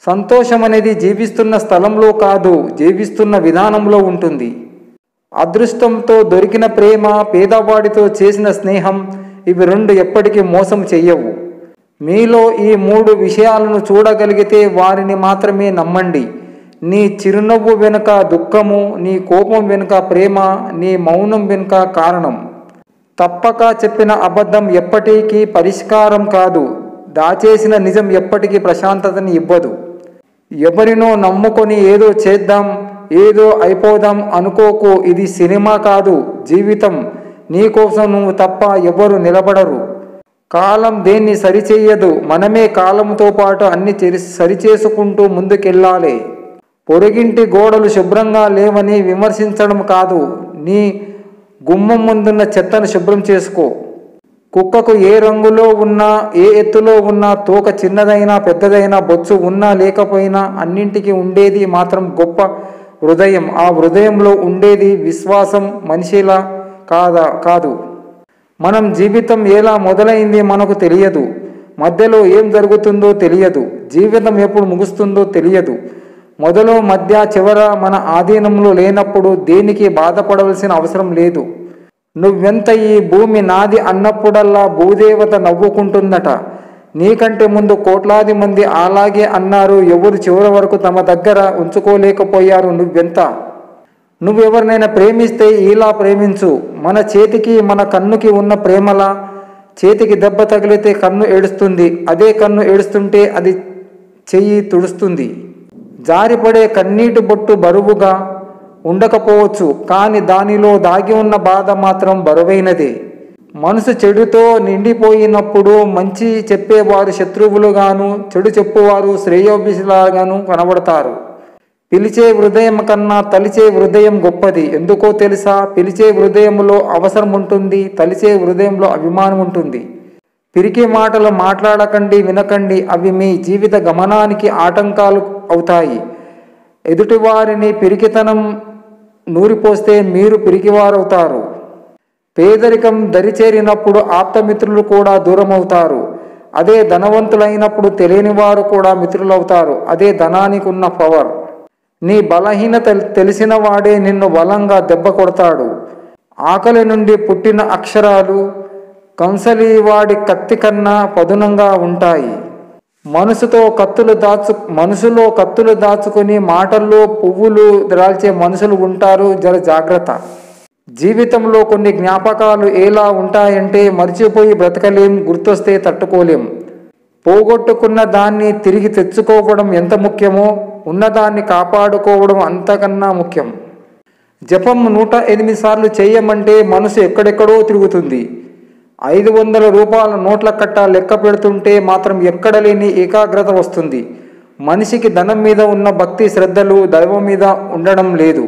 సంతోషం అనేది జీవిస్తున్న స్థలంలో కాదు, జీవిస్తున్న విధానంలో ఉంటుంది. అదృష్టంతో దొరికిన ప్రేమ, పేదవాడితో చేసిన స్నేహం, ఇవి రెండు ఎప్పటికీ మోసం చెయ్యవు. మీలో ఈ 3 విషయాలను చూడగలిగితే వారిని మాత్రమే నమ్మండి. నీ చిరునవ్వు వెనుక దుఃఖము, నీ కోపం వెనుక ప్రేమ, నీ మౌనం వెనుక కారణం. తప్పక చెప్పిన అబద్ధం ఎప్పటికీ పరిష్కారం కాదు. దాచేసిన నిజం ఎప్పటికీ ప్రశాంతతని ఇవ్వదు. ఎవరినో నమ్ముకొని ఏదో చేద్దాం, ఏదో అయిపోదాం అనుకోకు. ఇది సినిమా కాదు, జీవితం. నీకోసం నువ్వు తప్ప ఎవరు నిలబడరు. కాలం దేన్ని సరిచేయదు, మనమే కాలంతో పాటు అన్ని సరిచేసుకుంటూ ముందుకెళ్ళాలి. పొరుగింటి గోడలు శుభ్రంగా లేవని విమర్శించడం కాదు, నీ గుమ్మం ముందున్న చెత్తను శుభ్రం చేసుకో. కుక్కకు ఏ రంగులో ఉన్నా, ఏ ఎత్తులో ఉన్నా, తోక చిన్నదైనా పెద్దదైనా, బొచ్చు ఉన్నా లేకపోయినా అన్నింటికి ఉండేది మాత్రం గొప్ప హృదయం. ఆ హృదయంలో ఉండేది విశ్వాసం, మనిషిలా కాదు. మనం జీవితం ఎలా మొదలైంది మనకు తెలియదు, మధ్యలో ఏం జరుగుతుందో తెలియదు, జీవితం ఎప్పుడు ముగుస్తుందో తెలియదు. మొదలు మధ్య చివర మన ఆధీనంలో లేనప్పుడు దేనికి బాధపడవలసిన అవసరం లేదు. నువ్వెంత ఈ భూమి నాది అన్నప్పుడల్లా భూదేవత నవ్వుకుంటుందట. నీకంటే ముందు కోట్లాది మంది అలాగే అన్నారు. ఎవరు చివరి వరకు తమ దగ్గర ఉంచుకోలేకపోయారు. నువ్వెంత? నువ్వెవరినైనా ప్రేమిస్తే ఇలా ప్రేమించు. మన చేతికి మన కన్నుకి ఉన్న ప్రేమలా. చేతికి దెబ్బ తగిలితే కన్ను ఏడుస్తుంది, అదే కన్ను ఏడుస్తుంటే అది చెయ్యి తుడుస్తుంది. జారిపడే కన్నీటి బొట్టు బరువుగా ఉండకపోవచ్చు, కానీ దానిలో దాగి ఉన్న బాధ మాత్రం బరువైనదే. మనసు చెడుతో నిండిపోయినప్పుడు మంచి చెప్పేవారు శత్రువులుగాను, చెడు చెప్పువారు శ్రేయోభిలాగాను కనబడతారు. పిలిచే హృదయం కన్నా తలిచే హృదయం గొప్పది. ఎందుకో తెలుసా? పిలిచే హృదయంలో అవసరం ఉంటుంది, తలిచే హృదయంలో అభిమానం ఉంటుంది. పిరికి మాటలు మాట్లాడకండి, వినకండి. అవి మీ జీవిత గమనానికి ఆటంకాలు అవుతాయి. ఎదుటివారిని పిరికితనం నూరిపోస్తే మీరు పిరికివారవుతారు. పేదరికం దరిచేరినప్పుడు ఆప్తమిత్రులు కూడా దూరం అవుతారు. అదే ధనవంతులైనప్పుడు తెలియని వారు కూడా మిత్రులవుతారు. అదే ధనానికి ఉన్న పవర్. నీ బలహీనత తెలిసిన వాడే నిన్ను బలంగా దెబ్బ కొడతాడు. ఆకలి నుండి పుట్టిన అక్షరాలు కంసలివాడి కత్తి కన్నా పదునంగా ఉంటాయి. మనసులో కత్తులు దాచుకొని మాటల్లో పువ్వులు దాల్చే మనుషులు ఉంటారు. జర జాగ్రత్త. జీవితంలో కొన్ని జ్ఞాపకాలు ఎలా ఉంటాయంటే మర్చిపోయి బ్రతకలేం, గుర్తొస్తే తట్టుకోలేం. పోగొట్టుకున్న దాన్ని తిరిగి తెచ్చుకోవడం ఎంత ముఖ్యమో ఉన్నదాన్ని కాపాడుకోవడం అంతకన్నా ముఖ్యం. జపం 108 సార్లు చేయమంటే మనసు ఎక్కడెక్కడో తిరుగుతుంది. 500 రూపాయల నోట్ల కట్ట లెక్క పెడుతుంటే మాత్రం ఎక్కడ లేని ఏకాగ్రత వస్తుంది. మనిషికి ధనం మీద ఉన్న భక్తి శ్రద్ధలు దైవం మీద ఉండడం లేదు.